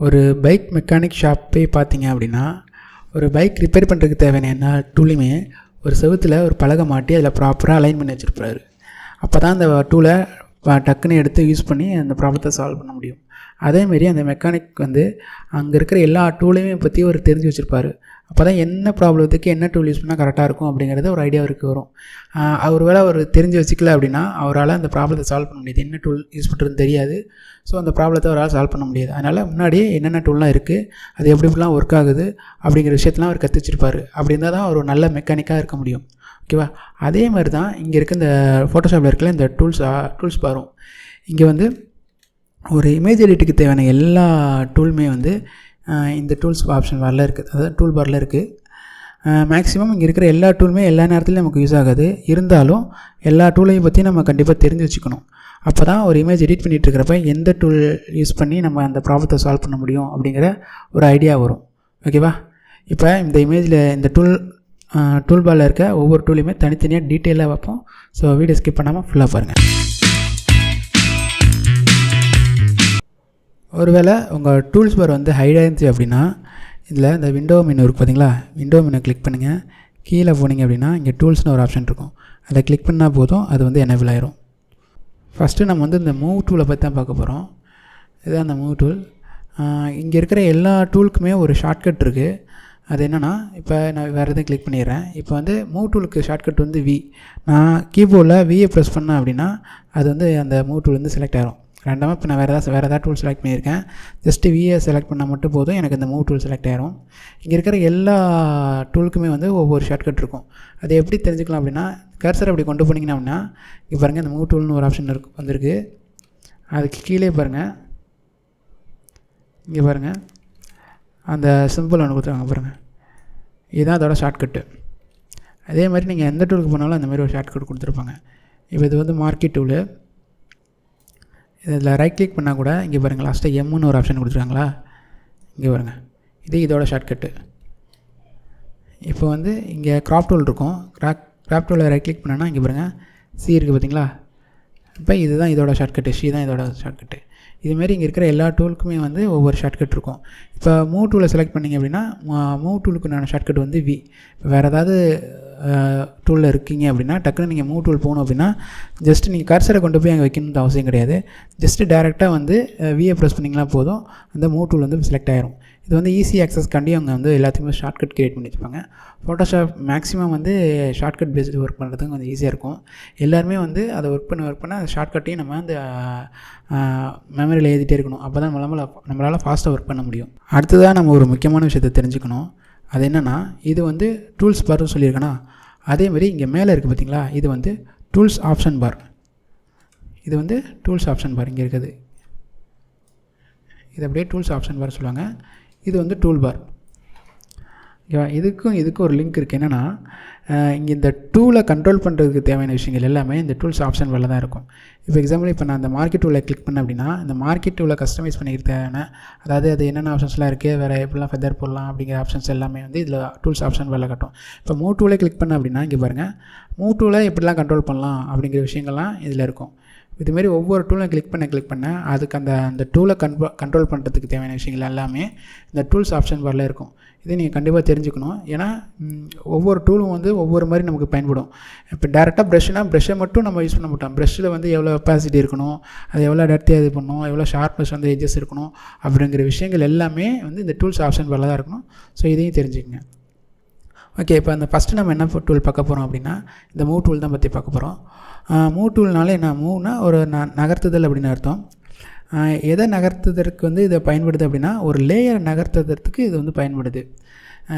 ஒரு bike mechanic shop போய் பார்த்தீங்க அப்படின்னா, ஒரு பைக் ரிப்பேர் பண்ணுறதுக்கு தேவையான எல்லா டூலையுமே ஒரு செவுத்துல ஒரு பலகை மாட்டி அதில் ப்ராப்பராக அலைன் பண்ணி வச்சுருப்பாரு. அப்போ தான் அந்த டூலை டக்குன்னு எடுத்து யூஸ் பண்ணி அந்த ப்ராப்ளத்தை சால்வ் பண்ண முடியும். அதேமாரி அந்த மெக்கானிக் அங்கே இருக்கிற எல்லா டூலையுமே பற்றி ஒரு தெரிஞ்சு வச்சுருப்பார். அப்போ தான் என்ன ப்ராப்ளத்துக்கு என்ன டூல் யூஸ் பண்ணால் கரெக்டாக இருக்கும் அப்படிங்கிறது ஒரு ஐடியா அவருக்கு வரும். ஒருவேளை அவர் தெரிஞ்சு வச்சுக்கல அப்படின்னா அவரால் அந்த ப்ராப்ளத்தை சால்வ் பண்ண முடியாது. என்ன டூல் யூஸ் பண்ணுறதுன்னு தெரியாது. ஸோ அந்த ப்ராப்ளத்தை அவரால் சால்வ் பண்ண முடியாது. அதனால் முன்னாடியே என்னென்ன டூல்லாம் இருக்குது, அது எப்படி எப்படிலாம் ஒர்க் ஆகுது அப்படிங்கிற விஷயத்தெலாம் அவர் கற்று வச்சுருப்பார். அப்படி இருந்தால் தான் அவர் ஒரு நல்ல மெக்கானிக்காக இருக்க முடியும். ஓகேவா? அதே மாதிரி தான் இங்கே இருக்க இந்த ஃபோட்டோஷாப்பில் இருக்கிற இந்த டூல்ஸ் பாரும். இங்கே ஒரு இமேஜ் எடிட்டுக்கு தேவையான எல்லா டூலுமே இந்த டூல்ஸ் ஆப்ஷன் பாரில் இருக்குது, அதாவது டூல் பாரில் இருக்குது. மேக்ஸிமம் இங்கே இருக்கிற எல்லா டூலுமே எல்லா நேரத்துலையும் நமக்கு யூஸ் ஆகாது. இருந்தாலும் எல்லா டூலையும் பற்றி நம்ம கண்டிப்பாக தெரிஞ்சு வச்சுக்கணும். அப்போ தான் ஒரு இமேஜ் எடிட் பண்ணிகிட்டு இருக்கிறப்ப எந்த டூல் யூஸ் பண்ணி நம்ம அந்த ப்ராப்ளத்தை சால்வ் பண்ண முடியும் அப்படிங்கிற ஒரு ஐடியா வரும். ஓகேவா? இப்போ இந்த இமேஜில் இந்த டூல் பாரில் இருக்க ஒவ்வொரு டூலையுமே தனித்தனியாக டீட்டெயிலாக வைப்போம். ஸோ வீடியோ ஸ்கிப் பண்ணாமல் ஃபுல்லாக பாருங்கள். ஒருவேளை உங்கள் டூல்ஸ் பார் ஹைட் ஆயிருந்துச்சு அப்படின்னா, இதில் இந்த விண்டோ மெனு இருக்குது பார்த்தீங்களா? விண்டோ மெனு கிளிக் பண்ணுங்கள். கீழே போனீங்க அப்படின்னா இங்கே டூல்ஸ்னு ஒரு ஆப்ஷன் இருக்கும். அதை கிளிக் பண்ணால் போதும், அது எனேபிள் ஆயிரும். ஃபஸ்ட்டு நம்ம இந்த மூவ் டூலை பற்றி தான் பார்க்க போகிறோம். இதுதான் அந்த மூவ் டூல். இங்கே இருக்கிற எல்லா டூலுக்குமே ஒரு ஷார்ட்கட் இருக்குது. அது என்னென்னா, இப்போ நான் வேறு எதுவும் கிளிக் பண்ணிடுறேன். இப்போ மூவ் டூலுக்கு ஷார்ட்கட் வி. நான் கீபோர்டில் வியை ப்ரெஸ் பண்ணேன் அப்படின்னா அது அந்த மூவ் டூல் செலக்ட் ஆகிரும். ரெண்டாமல் இப்போ நான் வேறு ஏதாவது டூல் செலக்ட் பண்ணியிருக்கேன். ஜஸ்ட்டு வியை செலக்ட் பண்ணால் மட்டும் போதும், எனக்கு இந்த மூவ் டூல் செலக்ட் ஆகிரும். இங்கே இருக்கிற எல்லா டூலுக்குமே ஒவ்வொரு ஷார்ட்கட் இருக்கும். அது எப்படி தெரிஞ்சுக்கலாம் அப்படின்னா, கர்சர் அப்படி கொண்டு போனீங்கன்னா அப்படின்னா இங்கே பாருங்கள், இந்த மூவ் டூல்னு ஒரு ஆப்ஷன் வந்திருக்கு. அதுக்கு கீழே பாருங்கள், இங்கே பாருங்கள், அந்த சிம்பிள் ஒன்று கொடுத்துருவாங்க பாருங்கள். இதுதான் அதோட ஷார்ட்கட்டு. அதே மாதிரி நீங்கள் எந்த டூலுக்கு போனாலும் அந்த மாதிரி ஒரு ஷார்ட்கட் கொடுத்துருப்பாங்க. இப்போ இது மார்க்கெட் டூலு. இதில் ரைட் கிளிக் பண்ணால் கூட இங்கே பாருங்கள், லாஸ்ட்டாக எம்முன்னு ஒரு ஆப்ஷன் கொடுத்துருக்காங்களா? இங்கே பாருங்கள், இதோட ஷார்ட்கட்டு. இப்போ இங்கே கிராப் டூல் இருக்கும். கிராப் டூலில் ரைட் கிளிக் பண்ணோன்னா இங்கே பாருங்கள், சி இருக்குது பார்த்தீங்களா? இப்போ இதுதான் இதோட ஷார்ட்கட்டு, சி தான் இதோட ஷார்ட்கட்டு. இதுமாரி இங்கே இருக்கிற எல்லா டூலுக்குமே ஒவ்வொரு ஷார்ட்கட் இருக்கும். இப்போ மூவ் டூலை செலக்ட் பண்ணிங்க அப்படின்னா மூவ் டூலுக்குண்டான ஷார்ட்கட் வி. இப்போ வேறு ஏதாவது டூலில் இருக்கீங்க அப்படின்னா டக்குன்னு நீங்கள் மூவ் டூல் போகணும் அப்படின்னா ஜஸ்ட்டு நீங்கள் கர்சரை கொண்டு போய் அங்கே வைக்கணும்னு அவசியம் கிடையாது. ஜஸ்ட்டு டேரெக்டாக வியை ப்ரெஸ் பண்ணிங்கன்னா போதும், அந்த மூவ் டூல் செலக்ட் ஆகிரும். இது ஈஸி ஆக்சஸ்க்காண்டி அவங்க எல்லாத்தையுமே ஷார்ட்கட் க்ரியேட் பண்ணி வச்சுப்பாங்க. Photoshop maximum shortcut based work பண்ணுறதுக்கு ஈஸியாக இருக்கும். எல்லாருமே அதை ஒர்க் பண்ண அந்த ஷார்ட்கட்டையும் நம்ம மெமரியில் எழுதிட்டே இருக்கணும். அப்போ தான் நம்மளால் ஃபாஸ்ட்டாக ஒர்க் பண்ண முடியும். அடுத்ததாக நம்ம ஒரு முக்கியமான விஷயத்தை தெரிஞ்சுக்கணும். அது என்னென்னா, இது டூல்ஸ் பார்னு சொல்லியிருக்கேன்னா, அதேமாதிரி இங்கே மேலே இருக்குது பார்த்தீங்களா? இது டூல்ஸ் ஆப்ஷன் பார். இது டூல்ஸ் ஆப்ஷன் பார் இங்கே இருக்குது. இது அப்படியே டூல்ஸ் ஆப்ஷன் பார் சொல்லுவாங்க. இது டூல் பார். ஓகேவா? இதுக்கும் ஒரு லிங்க் இருக்குது. என்னென்னா, இங்கே இந்த டூலை கண்ட்ரோல் பண்ணுறதுக்கு தேவையான விஷயங்கள் எல்லாமே இந்த டூல்ஸ் ஆப்ஷன் பாரில் தான் இருக்கும். இப்போ எக்ஸாம்பிள் இப்போ நான் அந்த மார்க்கெட் டூலை கிளிக் பண்ணேன் அப்படின்னா, இந்த மார்க்கெட் டூலை கஸ்டமைஸ் பண்ணிக்கிட்டு தேவையான, அதாவது அது என்னென்ன ஆப்ஷன்ஸ்லாம் இருக்குது, வேறு எப்படிலாம் ஃபெதர் போடலாம் அப்படிங்கிற ஆப்ஷன்ஸ் எல்லாமே இதில் டூல்ஸ் ஆப்ஷன் பாரில் காட்டும். இப்போ மூவ் டூலை கிளிக் பண்ணேன் அப்படின்னா இங்கே பாருங்கள், மூவ் டூலை எப்படிலாம் கண்ட்ரோல் பண்ணலாம் அப்படிங்கிற விஷயங்கள்லாம் இதில் இருக்கும். இதுமாரி ஒவ்வொரு டூலும் கிளிக் பண்ண அதுக்கு அந்த டூலை கண்ட்ரோல் பண்ணுறதுக்கு தேவையான விஷயங்கள் எல்லாமே இந்த டூல்ஸ் ஆப்ஷன் பாரில் இருக்கும். இதை நீங்கள் கண்டிப்பாக தெரிஞ்சுக்கணும். ஏன்னா ஒவ்வொரு டூலும் ஒவ்வொரு மாதிரி நமக்கு பயன்படும். இப்போ டேரெக்டாக ப்ரெஷ்ஷை மட்டும் நம்ம யூஸ் பண்ண மாட்டோம். ப்ரெஷ்ஷில் எவ்வளோ கெப்பாசிட்டி இருக்கணும், அது எவ்வளோ டர்த்தியாக இது பண்ணணும், எவ்வளோ ஷார்ப்னஸ் எட்ஜஸ் இருக்கணும் அப்படிங்கிற விஷயங்கள் எல்லாமே இந்த டூல்ஸ் ஆப்ஷன் பாரில் தான் இருக்கணும். ஸோ இதையும் தெரிஞ்சுக்கங்க. ஓகே, இப்போ ஃபஸ்ட்டு நம்ம என்ன டூல் பார்க்க போகிறோம் அப்படின்னா, இந்த மூவ் டூல் தான் பற்றி பார்க்க போகிறோம். மூவ் டூல்னாலே என்ன, மூவ்னா ஒரு நகர்த்துதல் அப்படின்னு அர்த்தம். எதை நகர்த்துவதற்கு இதை பயன்படுது அப்படின்னா, ஒரு லேயரை நகர்த்துவதற்கு இது பயன்படுது.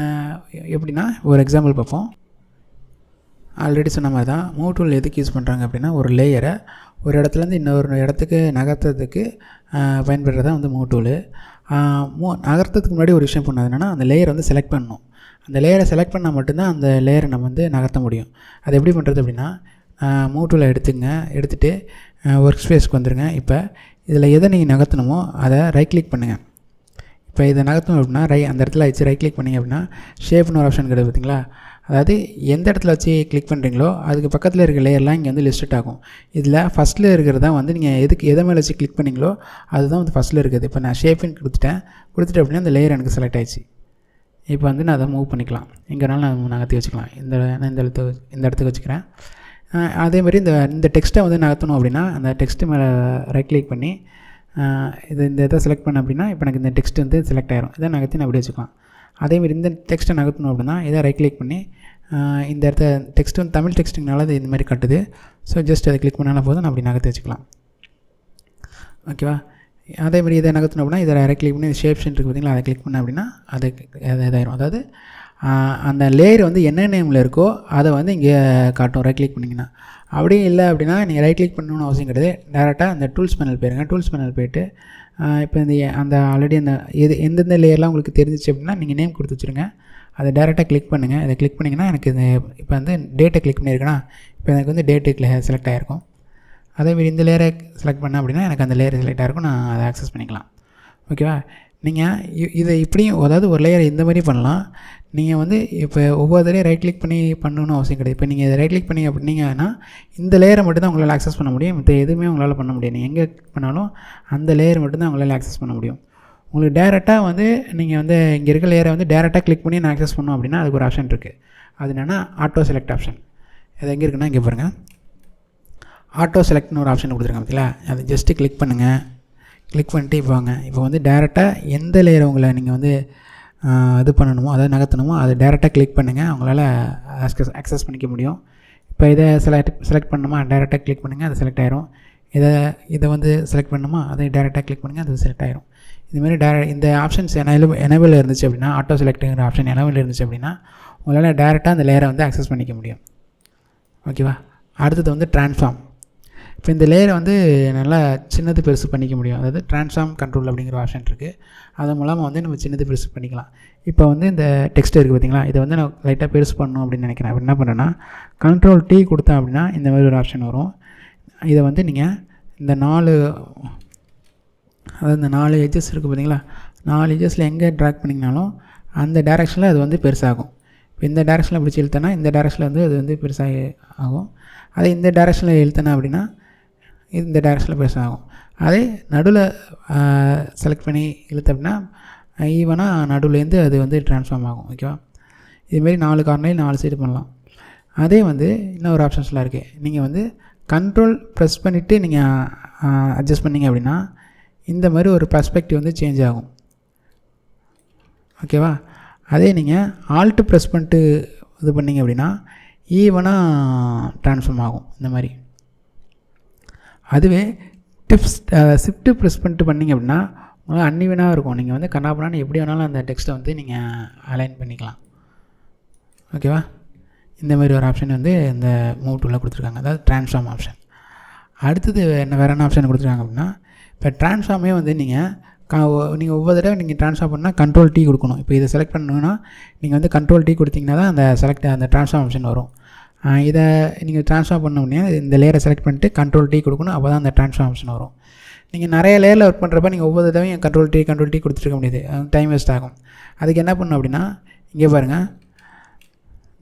எப்படின்னா ஒரு எக்ஸாம்பிள் பார்ப்போம். ஆல்ரெடி சொன்ன மாதிரி தான் மூவ் டூல் எதுக்கு யூஸ் பண்ணுறாங்க அப்படின்னா, ஒரு லேயரை ஒரு இடத்துலேருந்து இன்னொரு இடத்துக்கு நகர்த்துறதுக்கு பயன்படுறது தான் மூவ் டூலு. நகர்த்துறதுக்கு முன்னாடி ஒரு விஷயம் பண்ணது என்னென்னா, அந்த லேயரை செலக்ட் பண்ணணும். அந்த லேயரை செலக்ட் பண்ணால் மட்டும்தான் அந்த லேயரை நம்ம நகர்த்த முடியும். அது எப்படி பண்ணுறது அப்படின்னா, மூவ் டூலை எடுத்துகிட்டு ஒர்க் ஸ்பேஸ்க்கு வந்துடுங்க. இப்போ இதில் எதை நீங்கள் நகர்த்தணுமோ அதை ரைட் கிளிக் பண்ணுங்கள். இப்போ இதை நகர்த்தணும் அப்படின்னா அந்த இடத்துல வச்சு ரைட் கிளிக் பண்ணிங்க அப்படின்னா ஷேப்னு ஒரு ஆப்ஷன் கிடையாது பார்த்தீங்களா? அதாவது எந்த இடத்துல வச்சு கிளிக் பண்ணுறீங்களோ அதுக்கு பக்கத்தில் இருக்க லேயர்லாம் இங்கே வந்து லிஸ்ட் ஆகும். இதில் ஃபஸ்ட்டில் இருக்கிறது தான் வந்து நீங்கள் எதை மேலே வச்சு கிளிக் பண்ணிங்களோ அதுதான் வந்து ஃபஸ்ட்டில் இருக்குது. இப்போ நான் ஷேப்பிங் கொடுத்துட்டு அப்படின்னா அந்த லேயர் எனக்கு செலக்ட் ஆகிடுச்சு. இப்போ வந்து நான் அதை மூவ் பண்ணிக்கலாம், எங்கேனாலும் நான் நகர்த்தி வச்சுக்கலாம். இந்த இடத்துக்கு வச்சுக்கிறேன். அதேமாதிரி இந்த டெக்ஸ்ட்டை வந்து நகர்த்தணும் அப்படின்னா அந்த டெக்ஸ்ட்டு மேலே ரைட் கிளிக் பண்ணி இந்த இதை செலக்ட் பண்ண அப்படின்னா இப்போ எனக்கு இந்த டெக்ஸ்ட் வந்து செலக்ட் ஆகிரும். இதை நகர்த்தி நான் அப்படி வச்சுக்கலாம். அதேமாதிரி இந்த டெக்ஸ்ட்டை நகர்த்தணும் அப்படின்னா இதை ரைட் கிளிக் பண்ணி இந்த இடத்த டெக்ஸ்ட் வந்து தமிழ் டெக்ஸ்ட்டுங்கனால அது இந்த மாதிரி கட்டுது. ஸோ ஜஸ்ட் அதை கிளிக் பண்ணாலும் போதும் நான் அப்படி நகர்த்தி வச்சுக்கலாம். ஓகேவா? அதேமாதிரி இதை நகர்த்தணும் அப்படின்னா இதை ரைட் கிளிக் பண்ணி ஷேப் சென்ட் இருக்குது பார்த்தீங்களா, அதை கிளிக் பண்ண அப்படின்னா அது இதாயிரும். அதாவது அந்த லேயர் வந்து என்ன நேமில் இருக்கோ அதை வந்து இங்கே காட்டும் ரைட் கிளிக் பண்ணிங்கன்னா. அப்படியே இல்லை அப்படின்னா நீங்கள் ரைட் கிளிக் பண்ணணும்னு அவசியம் கிடையாது. டேரெக்டாக அந்த டூல்ஸ் பேனல் போயிருங்க. டூல்ஸ் பேனல் போய்ட்டு இப்போ அந்த ஆல்ரெடி அந்த எந்தெந்த லேயர்லாம் உங்களுக்கு தெரிஞ்சிச்சு அப்படின்னா நீங்கள் நேம் கொடுத்து வச்சுருங்க. அதை டேரெக்டாக கிளிக் பண்ணுங்கள். அதை கிளிக் பண்ணிங்கன்னா எனக்கு இப்போ வந்து டேட்டை கிளிக் பண்ணியிருக்கேன்னா இப்போ எனக்கு வந்து டேட்டு செலக்ட் ஆகிருக்கும். அதேமாதிரி இந்த லேயரை செலக்ட் பண்ணேன் அப்படின்னா எனக்கு அந்த லேயர் செலக்ட் ஆகிருக்கும், நான் அதை ஆக்சஸ் பண்ணிக்கலாம். ஓகேவா? நீங்கள் இதை இப்படியும் அதாவது ஒரு லேயரை இந்த மாதிரி பண்ணலாம். நீங்கள் வந்து இப்போ ஒவ்வொரு தடையும் ரைட் கிளிக் பண்ணி பண்ணணும்னு அவசியம் கிடையாது. இப்போ நீங்கள் இதை ரைட் கிளிக் பண்ணி அப்படின்னீங்கன்னா இந்த லேயரை மட்டும்தான் உங்களால் ஆக்சஸ் பண்ண முடியும். மற்ற எதுவுமே உங்களால் பண்ண முடியாது. நீங்கள் எங்கே கிளிக் பண்ணாலும் அந்த லேயர் மட்டும்தான் உங்களால் ஆக்சஸ் பண்ண முடியும். உங்களுக்கு டேரெக்டாக வந்து நீங்கள் வந்து இங்கே இருக்க லேயரை வந்து டேரெக்டாக கிளிக் பண்ணி நான் ஆக்சஸ் பண்ணோம் அப்படின்னா அதுக்கு ஒரு ஆப்ஷன் இருக்குது. அது என்னென்னா ஆட்டோ செலக்ட் ஆப்ஷன். அது எங்கே இருக்குன்னா இங்கே பாருங்கள், ஆட்டோ செலக்ட்னு ஒரு ஆப்ஷன் கொடுத்துருக்காங்க பார்த்தீங்களா, அதை ஜஸ்ட்டு கிளிக் பண்ணுங்கள். கிளிக் பண்ணிட்டு இப்போ வந்து டேரெக்டாக எந்த லேயரை உங்களை நீங்கள் வந்து இது பண்ணணுமோ அதாவது நகர்த்தணுமோ அதை டேரெக்டாக கிளிக் பண்ணுங்கள், அவங்களால ஆக்சஸ் பண்ணிக்க முடியும். இப்போ இதை செலக்ட் பண்ணணுமா டேரெக்டாக கிளிக் பண்ணுங்கள், அது செலக்ட் ஆயிரும். இதை வந்து செலக்ட் பண்ணணுமா அதை டேரெக்டாக கிளிக் பண்ணுங்கள், அது செலக்ட் ஆயிரும். இதுமாதிரி இந்த ஆப்ஷன்ஸ் எனேபிள் இருந்துச்சு அப்படின்னா, ஆட்டோ செலக்ட்டுங்கிற ஆப்ஷன் எனேபிள் இருந்துச்சு அப்படின்னா உங்களால் டேரெக்டாக அந்த லேயரை வந்து ஆக்சஸ் பண்ணிக்க முடியும். ஓகேவா? அடுத்தது வந்து ட்ரான்ஸ்ஃபார்ம். இப்போ இந்த லேயரை வந்து நல்லா சின்னது பெருசு பண்ணிக்க முடியும். அதாவது ட்ரான்ஸ்ஃபார்ம் கண்ட்ரோல் அப்படிங்கிற ஆப்ஷன் இருக்குது. அது மூலமாக வந்து நம்ம சின்னது பெருசு பண்ணிக்கலாம். இப்போ வந்து இந்த டெக்ஸ்ட் இருக்குது பார்த்தீங்களா, இதை வந்து நான் லைட்டாக பெருசு பண்ணணும் அப்படின்னு நினைக்கிறேன். அப்படி என்ன பண்ணுறேன்னா Ctrl T கொடுத்தேன் அப்படின்னா இந்த மாதிரி ஒரு ஆப்ஷன் வரும். இதை வந்து நீங்கள் இந்த 4 எட்ஜஸ் இருக்குது பார்த்தீங்களா, 4 எட்ஜஸில் எங்கே ட்ராக் பண்ணிங்கனாலும் அந்த டேரெக்ஷனில் அது வந்து பெருசாகும். இப்போ இந்த டேரெக்ஷனில் பிடிச்சி இழுத்தேன்னா இந்த டேரெக்ஷனில் வந்து அது வந்து பெருசாக ஆகும். அதே இந்த டேரெக்ஷனில் இழுத்தேன்னா அப்படின்னா இந்த டேரெக்ஷனில் பெருசாகும். அதே நடுவில் செலக்ட் பண்ணி இழுத்த அப்படின்னா ஈவனாக நடுவுலேருந்து அது வந்து ட்ரான்ஸ்ஃபார்ம் ஆகும். ஓகேவா? இதுமாரி 4 கார்னரையும் 4 சைடு பண்ணலாம். அதே வந்து இன்னொரு ஆப்ஷன்ஸ்லாம் இருக்குது. நீங்கள் வந்து கண்ட்ரோல் ப்ரெஸ் பண்ணிவிட்டு நீங்கள் அட்ஜஸ்ட் பண்ணிங்க அப்படின்னா இந்த மாதிரி ஒரு பர்ஸ்பெக்டிவ் வந்து சேஞ்ச் ஆகும். ஓகேவா? அதே நீங்கள் ஆல்ட்டு ப்ரெஸ் பண்ணிட்டு இது பண்ணிங்க அப்படின்னா ஈவனாக ட்ரான்ஸ்ஃபார்ம் ஆகும் இந்த மாதிரி. அதுவே ஷிஃப்ட்டு ப்ரெஸ் பண்ணிட்டு பண்ணிங்க அப்படின்னா உங்களுக்கு அன்இவனாக இருக்கும். நீங்கள் வந்து கண்ணாபண்ணான்னு எப்படி வேணாலும் அந்த டெக்ஸ்ட்டை வந்து நீங்கள் அலைன் பண்ணிக்கலாம். ஓகேவா? இந்த மாதிரி ஒரு ஆப்ஷன் வந்து இந்த மூவ் டூலில் கொடுத்துருக்காங்க, அதாவது ட்ரான்ஸ்ஃபார்ம் ஆப்ஷன். அடுத்தது வேறு என்ன ஆப்ஷன் கொடுத்துருக்காங்க அப்படின்னா இப்போ ட்ரான்ஸ்ஃபார்மே வந்து நீங்கள் ஒவ்வொரு தடவை நீங்கள் ட்ரான்ஸ்ஃபார்ம் பண்ணால் Ctrl T கொடுக்கணும். இப்போ இதை செலக்ட் பண்ணணுன்னா நீங்கள் வந்து Ctrl T கொடுத்தீங்கன்னா தான் அந்த ட்ரான்ஸ்ஃபார்ம் ஆப்ஷன் வரும். இதை நீங்கள் ட்ரான்ஸ்ஃபார்ம் பண்ண முடியாது, இந்த லேயரை செலக்ட் பண்ணிட்டு Ctrl T கொடுக்கணும், அப்போ தான் அந்த ட்ரான்ஸ்ஃபார்ம் ஆப்ஷன் வரும். நீங்கள் நிறைய லேயரில் ஒர்க் பண்ணுறப்ப நீங்கள் ஒவ்வொரு தடவையும் Ctrl T கொடுத்துருக்க முடியாது, டைம் வேஸ்ட் ஆகும். அதுக்கு என்ன பண்ணணும் அப்படின்னா இங்கே பாருங்கள்,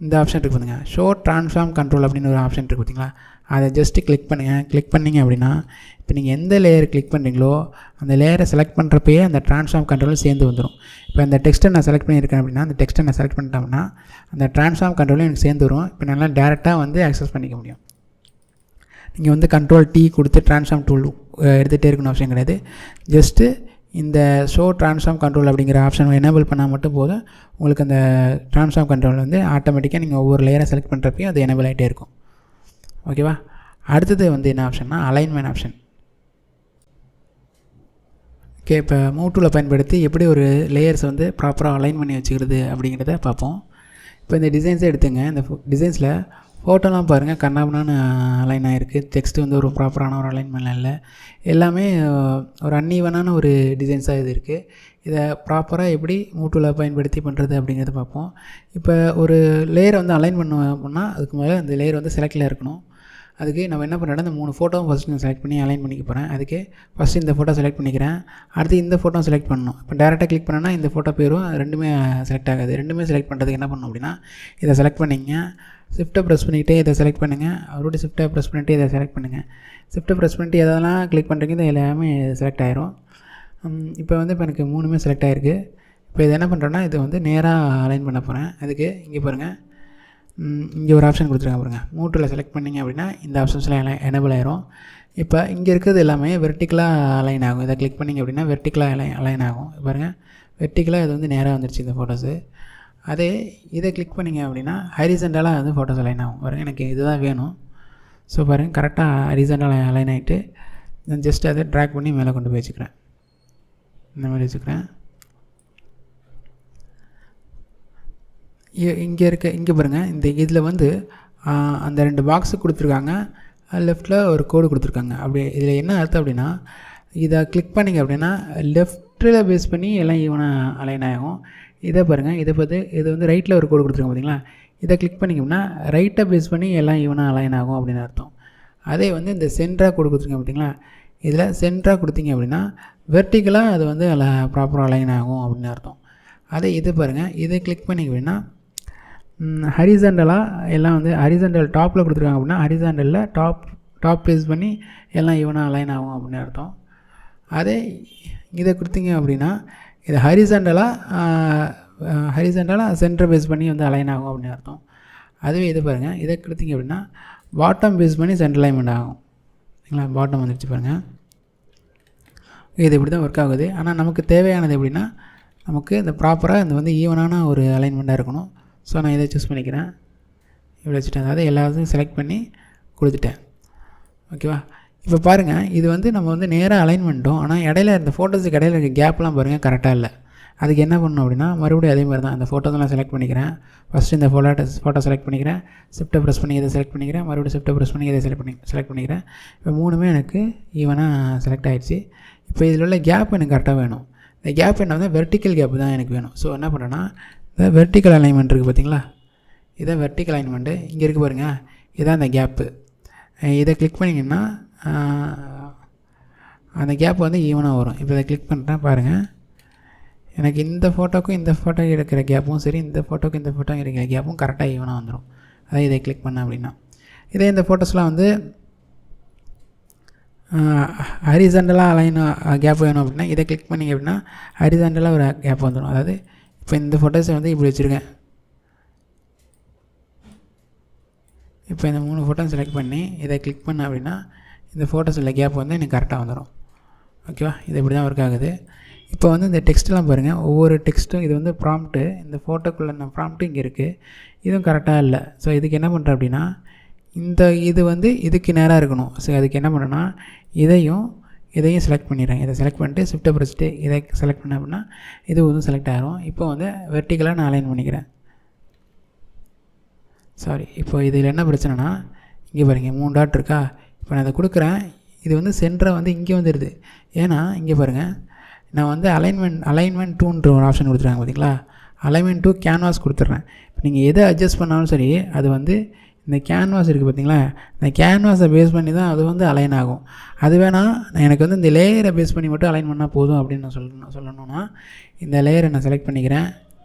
இந்த ஆப்ஷன் இருக்குது பாருங்க, ஷோ ட்ரான்ஸ்ஃபார்ம் கண்ட்ரோல் அப்படின்னு ஒரு ஆப்ஷன் இருக்குது பார்த்தீங்களா, அதை ஜஸ்ட்டு கிளிக் பண்ணுங்கள். கிளிக் பண்ணிங்க அப்படின்னா இப்போ நீங்கள் எந்த லேயர் கிளிக் பண்ணுறீங்களோ அந்த லேயரை செலக்ட் பண்ணுறப்பயே அந்த ட்ரான்ஸ்ஃபார்ம் கண்ட்ரோலும் சேர்ந்து வந்துடும். இப்போ அந்த டெக்ஸ்ட்டை நான் செலக்ட் பண்ணியிருக்கேன் அப்படின்னா அந்த டெக்ஸ்ட்டை நான் செலக்ட் பண்ணிட்டோம்னா அந்த ட்ரான்ஸ்ஃபார்ம் கண்ட்ரோலும் எனக்கு சேர்ந்து வரும். இப்போ நல்லா டேரெக்டாக வந்து ஆக்சஸ் பண்ணிக்க முடியும். நீங்கள் வந்து Ctrl T கொடுத்து ட்ரான்ஸ்ஃபார்ம் டூல் எடுத்துகிட்டே இருக்கணும் அவசியம் கிடையாது. ஜஸ்ட்டு இந்த ஷோ ட்ரான்ஸ்ஃபார்ம் கண்ட்ரோல் அப்படிங்கிற ஆப்ஷன் எனேபிள் பண்ணால் மட்டும் போதும், உங்களுக்கு அந்த ட்ரான்ஸ்ஃபார்ம் கண்ட்ரோல் வந்து ஆட்டோமேட்டிக்காக நீங்கள் ஒவ்வொரு லேயரை செலக்ட் பண்ணுறப்பையும் அது எனேபிள் ஆகிட்டே இருக்கும். ஓகேவா? அடுத்தது வந்து என்ன ஆப்ஷன்னா அலைன்மெண்ட் ஆப்ஷன். ஓகே, இப்போ மூவ் டூலை பயன்படுத்தி எப்படி ஒரு லேயர்ஸ் வந்து ப்ராப்பராக அலைன் பண்ணி வச்சுக்கிறது அப்படிங்கிறத பார்ப்போம். இப்போ இந்த டிசைன்ஸை எடுத்துங்க. இந்த டிசைன்ஸில் ஃபோட்டோலாம் பாருங்கள், கண்ணாபுனான்னு அலைன் ஆகிருக்கு. டெக்ஸ்ட்டு வந்து ஒரு ப்ராப்பரான ஒரு அலைன்மெண்ட்லாம் இல்லை, எல்லாமே ஒரு அன்ஈவனான ஒரு டிசைன்ஸாக இது இருக்குது. இதை ப்ராப்பராக எப்படி மூவ் டூலை பயன்படுத்தி பண்ணுறது அப்படிங்கிறத பார்ப்போம். இப்போ ஒரு லேயரை வந்து அலைன் பண்ண அப்படின்னா அதுக்கு மேலே அந்த லேயர் வந்து செலக்டில் இருக்கணும். அதுக்கு நம்ம என்ன பண்ணுறோன்னா இந்த 3 ஃபோட்டோவும் ஃபஸ்ட்டு நான் செலக்ட் பண்ணி அலைன் பண்ணிக்க போகிறேன். அதுக்கு ஃபஸ்ட்டு இந்த ஃபோட்டோ செலக்ட் பண்ணிக்கிறேன். அடுத்து இந்த ஃபோட்டோ செலக்ட் பண்ணணும். இப்போ டேரெக்டாக கிளிக் பண்ணேன்னா இந்த ஃபோட்டோ பேரும் ரெண்டுமே செலக்ட் ஆகாது. ரெண்டுமே செலக்ட் பண்ணுறதுக்கு என்ன பண்ணணும் அப்படின்னா இதை செலக்ட் பண்ணிங்க, ஷிஃப்ட்டை ப்ரெஸ் பண்ணிவிட்டு இதை செலக்ட் பண்ணுங்கள். அவரோட ஷிஃப்ட்டை ப்ரெஸ் பண்ணிவிட்டு இதை செலக்ட் பண்ணுங்கள். ஷிஃப்ட்டை ப்ரெஸ் பண்ணிட்டு எதெல்லாம் கிளிக் பண்ணுறீங்க இது எல்லாமே செலக்ட் ஆயிரும். இப்போ வந்து இப்போ எனக்கு 3மே செலக்ட் ஆகிருக்கு. இப்போ இது என்ன பண்ணுறேன்னா இது வந்து நேராக அலைன் பண்ண போகிறேன். அதுக்கு இங்கே பாருங்கள், இங்கே ஒரு ஆப்ஷன் கொடுத்துருக்காங்க பாருங்கள். மூட்டில் செலக்ட் பண்ணிங்க அப்படின்னா இந்த ஆப்ஷன்ஸ்லாம் எனேபிள் ஆயிரும். இப்போ இங்கே இருக்கிறது எல்லாமே வெர்டிக்கலாக அலைன் ஆகும். இதை கிளிக் பண்ணிங்க அப்படின்னா வெர்டிக்கலாக அலைன் ஆகும். பாருங்கள், வெர்டிக்கலாக இது வந்து நேராக வந்துருச்சு இந்த ஃபோட்டோஸு. அதே இதை கிளிக் பண்ணிங்க அப்படின்னா ஹரிசண்டலாக வந்து ஃபோட்டோஸ் அலைன் ஆகும். பாருங்கள், எனக்கு இதுதான் வேணும். ஸோ பாருங்கள், கரெக்டாக ஹரிசண்டலாக அலைன் ஆகிட்டு நான் ஜஸ்ட் அதை ட்ராக் பண்ணி மேலே கொண்டு போய் வச்சுக்கிறேன். இந்த மாதிரி வச்சுக்கிறேன். இங்கே பாருங்கள், இந்த இதில் வந்து அந்த 2 பாக்ஸு கொடுத்துருக்காங்க. லெஃப்ட்டில் ஒரு கோடு கொடுத்துருக்காங்க. அப்படி இதில் என்ன அர்த்தம் அப்படின்னா இதை கிளிக் பண்ணிங்க அப்படின்னா லெஃப்ட்டில் பேஸ் பண்ணி எல்லாம் ஈவனாக அலைன் ஆகும். இதை பாருங்கள், இது வந்து ரைட்டில் ஒரு கோடு கொடுத்துருக்காங்க பார்த்தீங்களா. இதை கிளிக் பண்ணிங்க அப்படின்னா ரைட்டை பேஸ் பண்ணி எல்லாம் ஈவனாக அலைன் ஆகும் அப்படின்னு அர்த்தம். அதே வந்து இந்த சென்டராக கோடு கொடுத்துருக்காங்க பார்த்தீங்களா, இதில் சென்டராக கொடுத்தீங்க அப்படின்னா வெர்டிக்கலாக அது வந்து ப்ராப்பராக அலைன் ஆகும் அப்படின்னு அர்த்தம். அதே இது பாருங்கள், இதை கிளிக் பண்ணிங்க அப்படின்னா ஹரிசாண்டலாக எல்லாம் வந்து ஹரிசாண்டல் டாப்பில் கொடுத்துருக்காங்க அப்படின்னா ஹரிசாண்டலில் டாப் பேஸ் பண்ணி எல்லாம் ஈவனாக அலைன் ஆகும் அப்படின்னு அர்த்தம். அதே இதை கொடுத்தீங்க அப்படின்னா இது ஹரிசாண்டலாக சென்டர் பேஸ் பண்ணி வந்து அலைன் ஆகும் அப்படின்னு அர்த்தம். அதுவே இது பாருங்கள், இதை கொடுத்தீங்க அப்படின்னா பாட்டம் பேஸ் பண்ணி சென்டர் அலைன்மெண்ட் ஆகும். சரிங்களா, பாட்டம் வந்துடுச்சு பாருங்கள். இது இப்படி தான் ஒர்க் ஆகுது. ஆனால் நமக்கு தேவையானது எப்படின்னா நமக்கு இந்த ப்ராப்பராக இந்த வந்து ஈவனான ஒரு அலைன்மெண்ட்டாக இருக்கணும். ஸோ நான் இதை சூஸ் பண்ணிக்கிறேன். இப்படி வச்சுட்டேன். அதாவது எல்லாத்தையும் செலக்ட் பண்ணி கொடுத்துட்டேன். ஓகேவா. இப்போ பாருங்கள், இது வந்து நம்ம வந்து நேராக அலைன் பண்ணிட்டோம். ஆனால் இடையில இந்த ஃபோட்டோஸுக்கு இடையில இருக்க கேப்லாம் பாருங்கள் கரெக்டாக இல்லை. அதுக்கு என்ன பண்ணணும் அப்படின்னா மறுபடியும் அதே மாதிரி தான் இந்த ஃபோட்டோஸெல்லாம் செலக்ட் பண்ணிக்கிறேன். ஃபஸ்ட்டு இந்த ஃபோட்டோ செலக்ட் பண்ணிக்கிறேன். ஷிஃப்ட்டை ப்ரெஸ் பண்ணி இதை செலக்ட் பண்ணிக்கிறேன். மறுபடியும் ஷிஃப்ட்டை ப்ரெஸ் பண்ணி இதை செலக்ட் பண்ணிக்கிறேன். இப்போ 3மே எனக்கு ஈவனாக செலக்ட் ஆகிடுச்சு. இப்போ இதில் உள்ள கேப் எனக்கு கரெக்டாக வேணும். இந்த கேப் என்ன வந்து வெர்டிக்கல் கேப் தான் எனக்கு வேணும். ஸோ என்ன பண்ணுறேன்னா இந்த வெர்டிக்கல் அலைன்மெண்ட் இருக்குது பார்த்தீங்களா, இதான் வெர்டிக்கல் அலைன்மெண்ட்டு. இங்கே இருக்குது பாருங்கள், இதுதான் இந்த கேப்பு. இதை கிளிக் பண்ணிங்கன்னா அந்த கேப் வந்து ஈவனாக வரும். இப்போ இதை கிளிக் பண்ணுறேன் பாருங்கள், எனக்கு இந்த ஃபோட்டோக்கும் இந்த ஃபோட்டோ இருக்கிற கேப்பும் சரி, இந்த ஃபோட்டோக்கும் இந்த ஃபோட்டோ இருக்கிற கேப்பும் கரெக்டாக ஈவனாக வந்துடும். அதான் இதை கிளிக் பண்ணேன் அப்படின்னா. இதே இந்த ஃபோட்டோஸ்லாம் வந்து ஹரிசாண்டலாக அலைன் கேப் வேணும் அப்படின்னா இதை கிளிக் பண்ணிங்க அப்படின்னா ஹரிசாண்டலாக ஒரு கேப் வந்துடும். அதாவது இப்போ இந்த ஃபோட்டோஸை வந்து இப்படி வச்சுருக்கேன். இப்போ இந்த 3 ஃபோட்டோ செலக்ட் பண்ணி இதை கிளிக் பண்ண அப்படின்னா இந்த ஃபோட்டோஸ் உள்ள கேப் வந்து எனக்கு கரெக்டாக வந்துடும். ஓகேவா. இது இப்படி தான் ஒர்க் ஆகுது. இப்போ வந்து இந்த டெக்ஸ்ட்டெலாம் பாருங்கள், ஒவ்வொரு டெக்ஸ்ட்டும் இது வந்து ப்ராம்ப்ட்டு, இந்த ஃபோட்டோக்குள்ளே ப்ராம்ப்ட்டு இங்கே இருக்குது. இதுவும் கரெக்டாக இல்லை. ஸோ இதுக்கு என்ன பண்ணுறேன் அப்படின்னா இது வந்து இதுக்கு நேராக இருக்கணும். ஸோ அதுக்கு என்ன பண்ணுறேன்னா இதையும் செலக்ட் பண்ணிடுறேன். இதை செலக்ட் பண்ணிட்டு ஷிஃப்ட்டை ப்ரெஸ்ட்டு இதை செலக்ட் பண்ணேன் அப்படின்னா இது வந்து செலக்ட் ஆகிரும். இப்போ வந்து வெர்டிக்கலாக நான் அலைன் பண்ணிக்கிறேன். சாரி, இப்போ இதில் என்ன பிரச்சனைனா இங்கே பாருங்கள் 3 டாட் இருக்கா. இப்போ நான் இதை கொடுக்குறேன். இது வந்து சென்டரை வந்து இங்கே வந்துடுது. ஏன்னா இங்கே பாருங்கள், நான் வந்து அலைன்மெண்ட் 2ன்ற ஒரு ஆப்ஷன் கொடுத்துருக்காங்க பார்த்தீங்களா. அலைன்மெண்ட் 2 கேன்வாஸ் கொடுத்துட்றேன். இப்போ நீங்கள் எதை அட்ஜஸ்ட் பண்ணாலும் சரி அது வந்து இந்த கேன்வாஸ் இருக்குது பார்த்தீங்களா, இந்த கேன்வாஸை பேஸ் பண்ணி தான் அது வந்து அலைன் ஆகும். அது வேணால் எனக்கு வந்து இந்த லேயரை பேஸ் பண்ணி மட்டும் அலைன் பண்ணால் போதும் அப்படின்னு நான் சொல்லணும்னா இந்த லேயரை நான் செலக்ட் பண்ணிக்கிறேன்.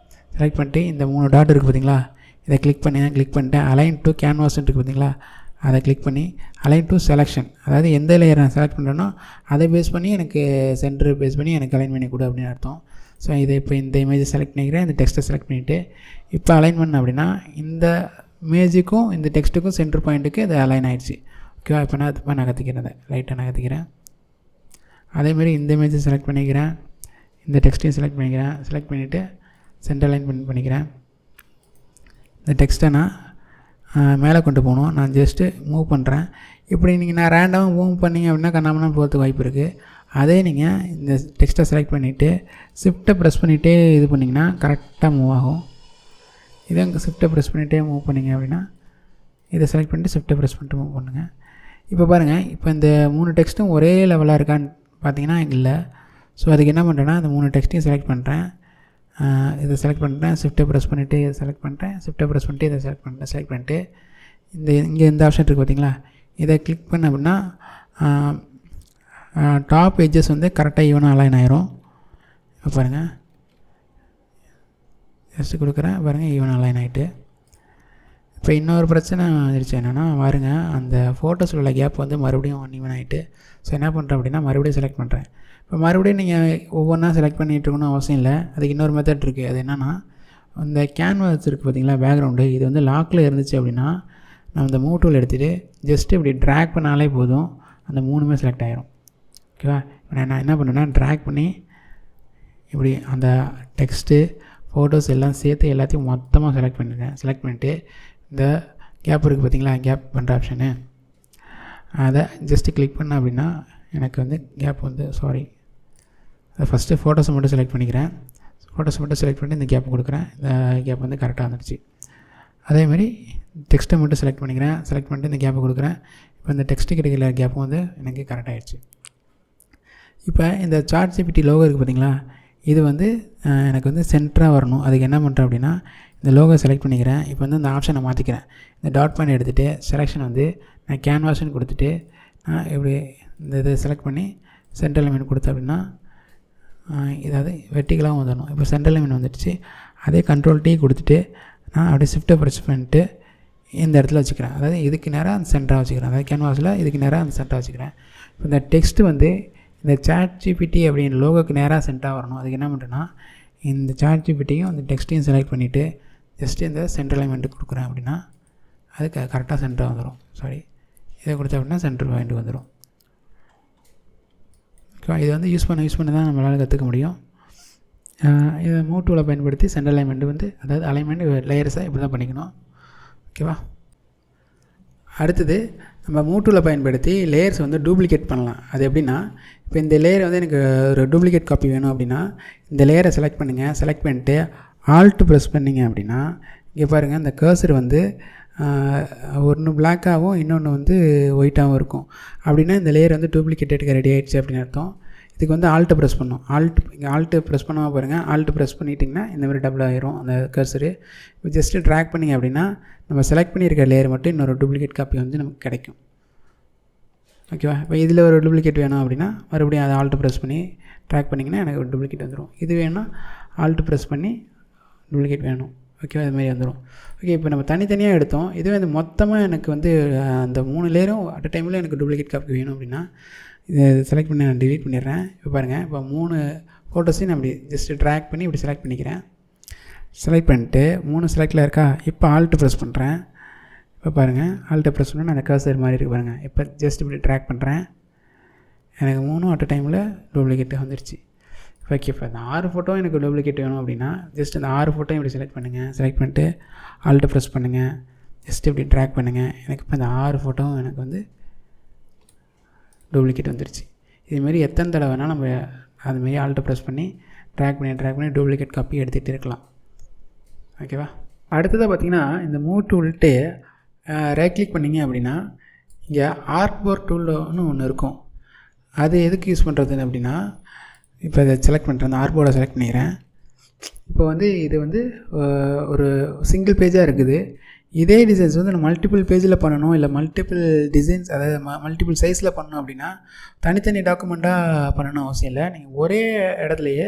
செலக்ட் பண்ணிட்டு இந்த 3 டாட் இருக்குது பார்த்தீங்களா, இதை கிளிக் பண்ணிட்டேன். அலைன் டு கேன்வாஸ் இருக்குது பார்த்தீங்களா, அதை கிளிக் பண்ணி அலைன் டு செலெக்ஷன், அதாவது எந்த லேயரை நான் செலக்ட் பண்ணுறேனோ அதை பேஸ் பண்ணி எனக்கு சென்டர் பேஸ் பண்ணி எனக்கு அலைன் பண்ணி கொடு அப்படின்னு அர்த்தம். ஸோ இதை இப்போ இந்த இமேஜை செலக்ட் பண்ணிக்கிறேன். இந்த டெக்ஸ்ட்டை செலக்ட் பண்ணிவிட்டு இப்போ அலைன் பண்ண அப்படின்னா இந்த இமேஜுக்கும் இந்த டெக்ஸ்ட்டுக்கும் சென்டர் பாயிண்ட்டுக்கு அது அலைன் ஆகிடுச்சு. ஓகேவா. இப்போ நான் நகர்த்திக்கிறேன், லைட்டாக நகர்த்திக்கிறேன். அதேமாதிரி இந்த இமேஜை செலக்ட் பண்ணிக்கிறேன், இந்த டெக்ஸ்ட்டையும் செலக்ட் பண்ணிவிட்டு சென்டர் அலைன் பண்ணிக்கிறேன். இந்த டெக்ஸ்ட்டை நான் மேலே கொண்டு போகணும். நான் ஜஸ்ட்டு மூவ் பண்ணுறேன். இப்படி நான் ரேண்டமாக மூவ் பண்ணிங்க அப்படின்னா கண்ணாமண்ணா போகிறதுக்கு வாய்ப்பு இருக்குது. அதே நீங்கள் இந்த டெக்ஸ்ட்டை செலக்ட் பண்ணிவிட்டு ஷிஃப்ட்டை ப்ரெஸ் பண்ணிகிட்டே இது பண்ணிங்கன்னா கரெக்டாக மூவ் ஆகும். இதை ஷிஃப்ட்டை ப்ரெஸ் பண்ணிகிட்டே மூவ் பண்ணிங்க அப்படின்னா இதை செலக்ட் பண்ணிட்டு ஷிஃப்ட்டை ப்ரெஸ் பண்ணிட்டு மூவ் பண்ணுங்கள். இப்போ பாருங்கள், இப்போ இந்த 3 டெக்ஸ்ட்டும் ஒரே லெவலாக இருக்கான்னு பார்த்தீங்கன்னா இல்லை. ஸோ அதுக்கு என்ன பண்ணுறேன்னா இந்த 3 டெக்ஸ்ட்டையும் செலக்ட் பண்ணுறேன். இதை செலக்ட் பண்ணுறேன். ஷிஃப்ட்டை ப்ரெஸ் பண்ணிவிட்டு இதை செலக்ட் பண்ணுறேன். ஷிஃப்ட்டை ப்ரெஸ் பண்ணிட்டு இதை செலக்ட் பண்ணிட்டு இங்கே இந்த ஆப்ஷன் இருக்குது பார்த்தீங்களா, இதை கிளிக் பண்ண அப்படின்னா டாப் எட்ஜஸ் வந்து கரெக்டாக ஈவனாக அலைன் ஆயிரும். இப்போ பாருங்கள், ஜஸ்ட்டு கொடுக்குறேன் பாருங்கள், ஈவன் அலைன் ஆகிட்டு. இப்போ இன்னொரு பிரச்சனை வந்துருச்சு என்னென்னா பாருங்க, அந்த ஃபோட்டோஸில் உள்ள கேப் வந்து மறுபடியும் ஈவன் ஆகிட்டு. ஸோ என்ன பண்ணுறேன் அப்படின்னா மறுபடியும் செலக்ட் பண்ணுறேன். இப்போ மறுபடியும் நீங்கள் ஒவ்வொன்றா செலக்ட் பண்ணிகிட்டு இருக்கணும்னு அவசியம் இல்லை. அதுக்கு இன்னொரு மெத்தட் இருக்குது. அது என்னென்னா, இந்த கேன்வாஸ் இருக்குது பார்த்தீங்களா, பேக்ரவுண்டு, இது வந்து லாக்கில் இருந்துச்சு அப்படின்னா நம்ம இந்த மூவ் டூல் எடுத்துகிட்டு ஜஸ்ட்டு இப்படி ட்ராக் பண்ணாலே போதும், அந்த 3மே செலக்ட் ஆகிரும். ஓகேவா? இப்போ நான் என்ன பண்ணுறேன்னா ட்ராக் பண்ணி இப்படி அந்த டெக்ஸ்ட்டு ஃபோட்டோஸ் எல்லாம் சேர்த்து எல்லாத்தையும் மொத்தமாக செலக்ட் பண்ணிடுறேன். செலக்ட் பண்ணிவிட்டு இந்த கேப் இருக்குது பார்த்தீங்களா, கேப் பண்ணுற ஆப்ஷனு, அதை ஜஸ்ட்டு கிளிக் பண்ணேன் அப்படின்னா எனக்கு வந்து கேப் வந்து அதை ஃபஸ்ட்டு ஃபோட்டோஸை மட்டும் செலக்ட் பண்ணிக்கிறேன். ஃபோட்டோஸை மட்டும் செலக்ட் பண்ணி இந்த கேப் கொடுக்குறேன். இந்த கேப் வந்து கரெக்டாக வந்துடுச்சு. அதேமாதிரி டெக்ஸ்ட்டை மட்டும் செலக்ட் பண்ணிக்கிறேன். செலக்ட் பண்ணிட்டு இந்த கேப்பை கொடுக்குறேன். இப்போ இந்த டெக்ஸ்ட்டு கிடைக்கல கேப்பும் வந்து எனக்கு கரெக்டாகிடுச்சு. இப்போ இந்த ChatGPT லோகோ இருக்குது பார்த்தீங்களா, இது வந்து எனக்கு வந்து சென்டராக வரணும். அதுக்கு என்ன பண்ணுறேன் அப்படின்னா இந்த லோகோ செலக்ட் பண்ணிக்கிறேன். இப்போ வந்து இந்த ஆப்ஷனை மாற்றிக்கிறேன். இந்த டாட் பாயிண்ட் எடுத்துகிட்டு செலெக்ஷன் வந்து நான் கேன்வாஸ்ன்னு கொடுத்துட்டு நான் இப்படி இந்த இதை செலக்ட் பண்ணி சென்ட்ரல் லைன் கொடுத்தேன் அப்படின்னா இதாவது வெர்டிகலாகவும் வந்துடணும். இப்போ சென்ட்ரல் லைன் வந்துடுச்சு. அதே கண்ட்ரோல் T கொடுத்துட்டு நான் அப்படியே ஷிஃப்ட்டை ப்ரெஸ் பண்ணிட்டு இந்த இடத்துல வச்சுக்கிறேன். அதாவது இதுக்கு நேராக அந்த சென்டராக வச்சுக்கிறேன். அதாவது கேன்வாஸில் இதுக்கு நேராக அந்த சென்டராக வச்சுக்கிறேன். இப்போ இந்த டெக்ஸ்ட்டு வந்து இந்த ChatGPT அப்படின்ற லோகோக்கு நேராக சென்டராக வரணும். அதுக்கு என்ன பண்ணுறேன்னா இந்த ChatGPTயும் அந்த டெக்ஸ்ட்டையும் செலக்ட் பண்ணிவிட்டு ஜஸ்ட்டு இந்த சென்ட்ரல் அலைன்மெண்ட்டு கொடுக்குறேன் அப்படின்னா அது கரெக்டாக சென்டராக வந்துடும். இதை கொடுத்தா அப்படின்னா சென்ட்ரல் பாயிண்ட் வந்துடும். இது வந்து யூஸ் பண்ண தான் நம்மளால் கற்றுக்க முடியும். இதை மூவ் டூலை பயன்படுத்தி சென்ட்ரல் அலைன்மெண்ட் வந்து அதாவது அலைன்மெண்ட் லேயர்ஸை இப்படி தான் பண்ணிக்கணும். ஓகேவா? அடுத்தது நம்ம மூவ் டூலை பயன்படுத்தி லேயர்ஸ் வந்து டூப்ளிகேட் பண்ணலாம். அது எப்படின்னா, இப்போ இந்த லேயர் வந்து எனக்கு ஒரு டூப்ளிகேட் காப்பி வேணும் அப்படின்னா இந்த லேயரை செலக்ட் பண்ணுங்கள். செலக்ட் பண்ணிட்டு ஆல்ட் ப்ரெஸ் பண்ணிங்க அப்படின்னா இங்கே பாருங்கள், இந்த கர்சர் வந்து ஒன்று பிளாக்காகவும் இன்னொன்று வந்து ஒயிட்டாகவும் இருக்கும். அப்படின்னா இந்த லேயர் வந்து டூப்ளிகேட்டடுக்கு ரெடி ஆகிடுச்சு அப்படின்னு அர்த்தம். இதுக்கு வந்து ஆல்ட்டு ப்ரெஸ் பண்ணணும். இங்கே ஆல்ட்டு ப்ரெஸ் பண்ணாமல் பாருங்கள், ஆல்ட்டு ப்ரெஸ் பண்ணிட்டிங்கன்னா இந்த மாதிரி டபுள் ஆகிரும் அந்த கர்சரு. இப்போ ஜஸ்ட்டு ட்ராக் பண்ணிங்க அப்படின்னா நம்ம செலக்ட் பண்ணியிருக்க லேயர் மட்டும் இன்னொரு டூப்ளிகேட் காப்பி வந்து நமக்கு கிடைக்கும். ஓகேவா? இப்போ இதில் ஒரு டூப்ளிகேட் வேணும் அப்படின்னா மறுபடியும் அதை ஆல்ட்டு ப்ரெஸ் பண்ணி ட்ராக் பண்ணிங்கன்னா எனக்கு ஒரு டூப்ளிகேட் வந்துடும். இது வேணும்னா ஆல்ட்டு ப்ரெஸ் பண்ணி டூப்ளிகேட் வேணும். ஓகேவா? இது மாதிரி வந்துடும். ஓகே, இப்போ நம்ம தனித்தனியாக எடுத்தோம். இதுவே வந்து மொத்தமாக எனக்கு வந்து அந்த 3 லேயரும் அட் அ டைமில் எனக்கு டூப்ளிகேட் காப்பி வேணும் அப்படின்னா இதை செலக்ட் பண்ணி நான் டிலீட் பண்ணிடுறேன். இப்போ பாருங்கள், இப்போ 3 ஃபோட்டோஸையும் நான் இப்படி ஜஸ்ட்டு ட்ராக் பண்ணி இப்படி செலக்ட் பண்ணிக்கிறேன். செலக்ட் பண்ணிட்டு 3 செலக்டில் இருக்கா, இப்போ ஆல்ட்டு ப்ரெஸ் பண்ணுறேன். இப்போ பாருங்கள், ஆல்ட்டு ப்ரெஸ் பண்ணால் அந்த கர்சர் மாதிரி இருக்குது பாருங்கள். இப்போ ஜஸ்ட் இப்படி ட்ராக் பண்ணுறேன். எனக்கு 3 அட் அ டைமில் டூப்ளிகேட் வந்துருச்சு. ஓகே, இப்போ அந்த 6 ஃபோட்டோ எனக்கு டூப்ளிகேட் வேணும் அப்படின்னா ஜஸ்ட் அந்த 6 ஃபோட்டோ இப்படி செலக்ட் பண்ணுங்கள். செலக்ட் பண்ணிட்டு ஆல்ட்டு ப்ரெஸ் பண்ணுங்கள். ஜஸ்ட் இப்படி ட்ராக் பண்ணுங்கள். எனக்கு இப்போ இந்த 6 ஃபோட்டோவும் எனக்கு வந்து டூப்ளிகேட் வந்துருச்சு. இதுமாரி எத்தனை தடவை வேணால் நம்ம அதுமாரி ஆல்ட்டு ப்ரெஸ் பண்ணி ட்ராக் பண்ணி டூப்ளிகேட் காப்பி எடுத்துகிட்டு இருக்கலாம். ஓகேவா? அடுத்ததாக பார்த்திங்கன்னா இந்த மூவ் டூல்ட்டு ரைட் கிளிக் பண்ணிங்க அப்படின்னா இங்கே ஆர்ட்போர்ட் டூல்னு ஒன்று இருக்கும். அது எதுக்கு யூஸ் பண்ணுறது அப்படின்னா, இப்போ இதை செலக்ட் பண்ணுறேன், அந்த ஆர்ட்போர்டை செலக்ட் பண்ணிக்கிறேன். இப்போ வந்து இது வந்து ஒரு சிங்கிள் பேஜாக இருக்குது. இதே டிசைன்ஸ் வந்து நம்ம மல்டிபிள் பேஜில் பண்ணணும், இல்லை மல்டிபிள் டிசைன்ஸ் அதாவது மல்டிபிள் சைஸில் பண்ணணும் அப்படின்னா தனித்தனி டாக்குமெண்ட்டாக பண்ணணும் அவசியம் இல்லை. நீங்கள் ஒரே இடத்துலையே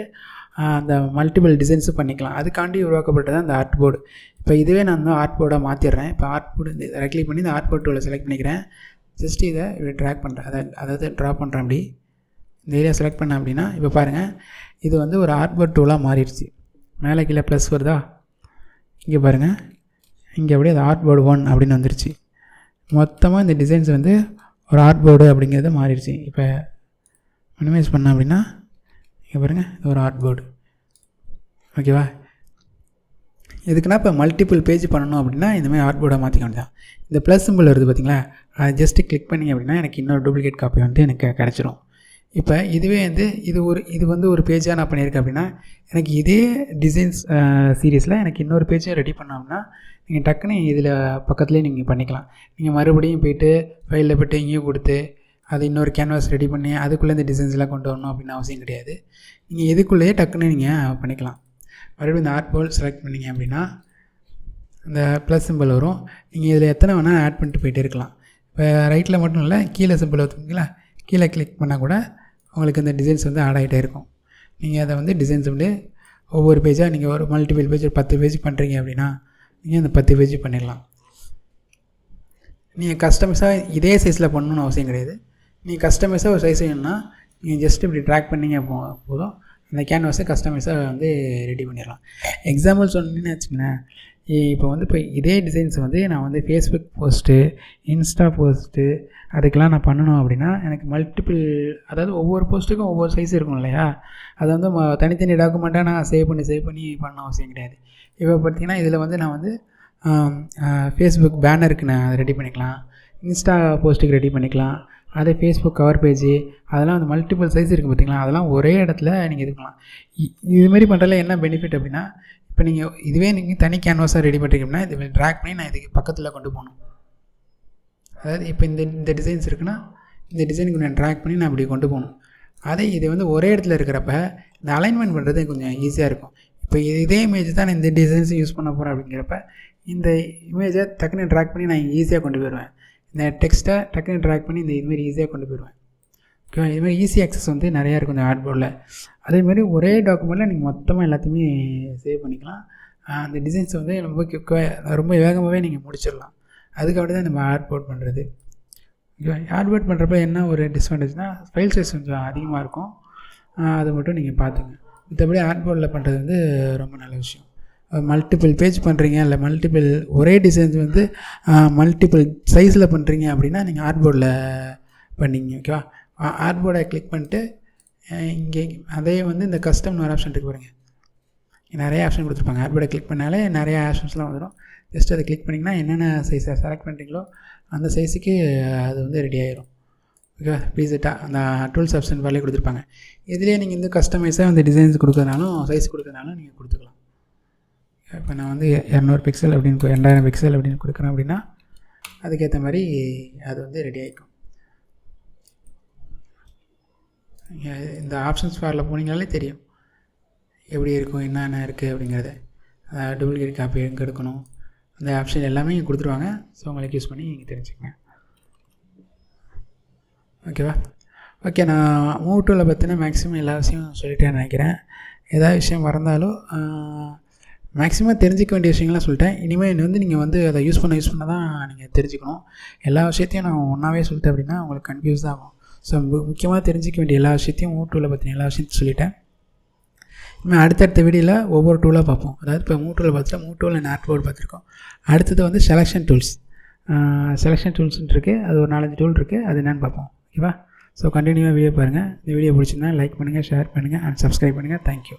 அந்த மல்டிபிள் டிசைன்ஸும் பண்ணிக்கலாம். அதுக்காண்டி உருவாக்கப்பட்டது அந்த ஆர்ட் போர்டு. இப்போ இதுவே நான் வந்து ஆர்ட் போர்டாக மாற்றிடுறேன். இப்போ ஆர்ட் போர்டு இந்த ரைட் கிளிக் பண்ணி இந்த ஆர்ட் போர்ட் டூலை செலக்ட் பண்ணிக்கிறேன். ஜஸ்ட் இதை இப்படி ட்ராக் பண்ணுறேன், அதாவது ட்ரா பண்ணுறேன். அப்படி இந்த ஏரியா செலக்ட் பண்ணேன் அப்படின்னா இப்போ பாருங்கள், இது வந்து ஒரு ஆர்ட் போர்ட் டூலாக மாறிடுச்சு. மேலே கீழே ப்ளஸ் வருதா, இங்கே பாருங்கள், இங்கே அப்படியே அது ஆர்ட் போர்டு 1 அப்படின்னு வந்துருச்சு. மொத்தமாக இந்த டிசைன்ஸ் வந்து ஒரு ஆர்ட் போர்டு அப்படிங்கிறது மாறிடுச்சு. இப்போ மினிமைஸ் பண்ணேன் அப்படின்னா இங்கே பாருங்கள், இது ஒரு ஆர்ட் போர்டு. ஓகேவா? இதுக்குன்னா இப்போ மல்டிபிள் பேஜ் பண்ணணும் அப்படின்னா இந்தமாதிரி ஆர்ட் போர்டாக மாற்றிக்க வேண்டியதான். இந்த ப்ளஸ் சிம்பிள் வருது பார்த்திங்களா, அதை ஜஸ்ட்டு கிளிக் பண்ணிங்க அப்படின்னா எனக்கு இன்னொரு டூப்ளிகேட் காப்பி வந்து எனக்கு கிடச்சிரும். இப்போ இதுவே வந்து இது வந்து ஒரு பேஜாக நான் பண்ணியிருக்கேன் அப்படின்னா எனக்கு இதே டிசைன்ஸ் சீரீஸில் எனக்கு இன்னொரு பேஜை ரெடி பண்ணோம்னா நீங்கள் டக்குன்னு இதில் பக்கத்துலேயே நீங்கள் பண்ணிக்கலாம். நீங்கள் மறுபடியும் போய்ட்டு ஃபைலில் போய்ட்டு இங்கேயும் கொடுத்து அது இன்னொரு கேன்வாஸ் ரெடி பண்ணி அதுக்குள்ளே இந்த டிசைன்ஸ்லாம் கொண்டு வரணும் அப்படின்னு அவசியம் கிடையாது. நீங்கள் இதுக்குள்ளேயே டக்குன்னு நீங்கள் பண்ணிக்கலாம். மறுபடியும் இந்த ஆர்ட் போர்ட் செலக்ட் பண்ணிங்க அப்படின்னா இந்த ப்ளஸ் சிம்பிள் வரும். நீங்கள் இதில் எத்தனை வேணால் ஆட் பண்ணிட்டு போய்ட்டே இருக்கலாம். இப்போ ரைட்டில் மட்டும் இல்லை, கீழே சிம்பிள் வச்சுங்களா, கீழே கிளிக் பண்ணால் கூட உங்களுக்கு இந்த டிசைன்ஸ் வந்து ஆட் ஆகிட்டே இருக்கும். நீங்கள் அதை வந்து டிசைன்ஸ் வந்து ஒவ்வொரு பேஜாக நீங்கள் ஒரு மல்டிபிள் பேஜ் ஒரு 10 பேஜ் பண்ணுறீங்க அப்படின்னா நீங்கள் அந்த 10 பேஜ் பண்ணிடலாம். நீங்கள் கஸ்டமைஸாக இதே சைஸில் பண்ணணுன்னு அவசியம் கிடையாது. நீங்கள் கஸ்டமைஸாக ஒரு சைஸ் வேணும்னா நீங்கள் ஜஸ்ட் இப்படி ட்ராக் பண்ணிங்க போதும், அந்த கேன்வாஸை கஸ்டமைஸாக வந்து ரெடி பண்ணிடலாம். எக்ஸாம்பிள் சொன்னீங்கன்னு வச்சுங்களேன், இப்போ வந்து இப்போ இதே டிசைன்ஸ் வந்து நான் வந்து ஃபேஸ்புக் போஸ்ட்டு, இன்ஸ்டா போஸ்ட்டு அதுக்கெலாம் நான் பண்ணணும் அப்படின்னா எனக்கு மல்டிபிள், அதாவது ஒவ்வொரு போஸ்ட்டுக்கும் ஒவ்வொரு சைஸ் இருக்கும் இல்லையா, அதை வந்து தனித்தனி டாக்குமெண்ட்டாக நான் சேவ் பண்ணி பண்ண அவசியம் கிடையாது. இப்போ பார்த்திங்கன்னா இதில் வந்து நான் வந்து ஃபேஸ்புக் பேனருக்கு நான் அதை ரெடி பண்ணிக்கலாம், இன்ஸ்டா போஸ்ட்டுக்கு ரெடி பண்ணிக்கலாம், அதே ஃபேஸ்புக் கவர் பேஜு அதெல்லாம் வந்து மல்டிபிள் சைஸ் இருக்குது பார்த்திங்களா, அதெல்லாம் ஒரே இடத்துல நீங்கள் இது பண்ணலாம். இதுமாரி பண்ணுறதுல என்ன பெனிஃபிட் அப்படின்னா, இப்போ நீங்கள் இதுவே நீங்கள் தனி கேன்வாஸாக ரெடி பண்ணிட்டீங்கன்னா இது ட்ராக் பண்ணி நான் இதுக்கு பக்கத்தில் கொண்டு போகணும். அதாவது இப்போ இந்த டிசைன்ஸ் இருக்குன்னா இந்த டிசைனுக்கு நான் ட்ராக் பண்ணி நான் அப்படி கொண்டு போகணும். அதே இது வந்து ஒரே இடத்துல இருக்கிறப்ப இந்த அலைன்மெண்ட் பண்ணுறது கொஞ்சம் ஈஸியாக இருக்கும். இப்போ இதே இமேஜ் தான் நான் இந்த டிசைன்ஸும் யூஸ் பண்ண போகிறேன் அப்படிங்கிறப்ப இந்த இமேஜை டக்குன்னு ட்ராக் பண்ணி நான் ஈஸியாக கொண்டு போயிடுவேன். இந்த டெக்ஸ்ட்டை டக்குன்னு ட்ராக் பண்ணி இந்த இதுமாரி ஈஸியாக கொண்டு போயிடுவேன். ஓகே, இதுமாதிரி ஈஸி ஆக்சஸ் வந்து நிறையா இருக்கும் இந்த ஆர்ட்போர்டில். அதேமாதிரி ஒரே டாக்குமெண்ட்டில் நீங்கள் மொத்தமாக எல்லாத்தையுமே சேவ் பண்ணிக்கலாம். அந்த டிசைன்ஸை வந்து ரொம்ப வேகமாகவே நீங்கள் முடிச்சிடலாம். அதுக்காக தான் நம்ம ஆர்ட்போர்ட் பண்ணுறது. ஓகே, ஆர்ட்போர்ட் பண்ணுறப்ப என்ன ஒரு டிஸ்அட்வான்டேஜ்னால் ஃபைல் சைஸ் கொஞ்சம் அதிகமாக இருக்கும், அதை மட்டும் நீங்கள் பார்த்துங்க. மற்றபடி ஆர்ட்போர்டில் பண்ணுறது வந்து ரொம்ப நல்ல விஷயம். மல்டிபிள் பேஜ் பண்ணுறீங்க இல்லை மல்டிபிள் ஒரே டிசைன்ஸ் வந்து மல்டிபிள் சைஸில் பண்ணுறீங்க அப்படின்னா நீங்கள் ஆர்ட்போர்டில் பண்ணிங்க. ஓகேவா, ஆர்ட்போர்டை கிளிக் பண்ணிட்டு இங்கே அதே வந்து இந்த கஸ்டம்னு ஒரு ஆப்ஷன் இருக்குது பாருங்க, நிறைய ஆப்ஷன் கொடுத்துருப்பாங்க. ஆர்ட்போர்டை கிளிக் பண்ணாலே நிறைய ஆப்ஷன்ஸ்லாம் வந்துடும். ஜஸ்ட் அதை கிளிக் பண்ணிங்கன்னா என்னென்ன சைஸை செலக்ட் பண்ணுறீங்களோ அந்த சைஸுக்கு அது வந்து ரெடி ஆகிடும். ஓகேவா, ப்ரீசெட்டாக அந்த டூல்ஸ் ஆப்ஷன் வேலையை கொடுத்துருப்பாங்க. இதுலேயே நீங்கள் இந்த கஸ்டமைஸாக அந்த டிசைன்ஸ் கொடுக்கறதுனாலும் சைஸ் கொடுக்கறதுனாலும் நீங்கள் கொடுத்துக்கலாம். இப்போ நான் வந்து 200 பிக்சல் அப்படின்னு 2000 பிக்சல் அப்படின்னு கொடுக்குறேன் அப்படின்னா அதுக்கேற்ற மாதிரி அது வந்து ரெடி ஆகிக்கும். இந்த ஆப்ஷன்ஸ் பாரில் போனீங்கனாலே தெரியும் எப்படி இருக்கும், என்னென்ன இருக்குது அப்படிங்கிறத. டூப்ளிகேட் காப்பி எங்கே எடுக்கணும் அந்த ஆப்ஷன் எல்லாமே இங்கே கொடுத்துருவாங்க. ஸோ உங்களுக்கு யூஸ் பண்ணி நீங்கள் தெரிஞ்சுக்கங்க. ஓகேவா, ஓகே, நான் மூவ் டூலை பற்றின மேக்ஸிமம் எல்லா விஷயம் சொல்லிட்டேன்னு நினைக்கிறேன். ஏதாவது விஷயம் மறந்தாலும் மேக்ஸிமம் தெரிஞ்சிக்க வேண்டிய விஷயங்கள்லாம் சொல்லிட்டேன். இனிமேல் வந்து நீங்கள் வந்து அதை யூஸ் பண்ண தான் நீங்கள் தெரிஞ்சுக்கணும். எல்லா விஷயத்தையும் நான் ஒன்றாவே சொல்லிட்டேன் அப்படின்னா உங்களுக்கு கன்ஃபியூஸ் ஆகும். ஸோ முக்கியமாக தெரிஞ்சிக்க வேண்டிய எல்லா விஷயத்தையும் மூவ் டூலை பற்றின எல்லா விஷயத்தையும் சொல்லிட்டேன். இனிமேல் அடுத்தடுத்த வீடியோவில் ஒவ்வொரு டூலாக பார்ப்போம். அதாவது இப்போ மூவ் டூலை பார்த்துட்டு மூவ் டூலில் ஆர்ட்போர்ட் பார்த்துருக்கோம். அடுத்தது வந்து செலெக்ஷன் டூல்ஸ்ன்னு இருக்குது, அது ஒரு 4-5 டூல் இருக்குது, அது என்னென்னு பார்ப்போம். ஓகேவா, ஸோ கண்டினியூவாக வீடியோ பாருங்கள். இந்த வீடியோ பிடிச்சிருந்தா லைக் பண்ணுங்கள், ஷேர் பண்ணுங்கள் அண்ட் சப்ஸ்கிரைப் பண்ணுங்கள். தேங்க்யூ.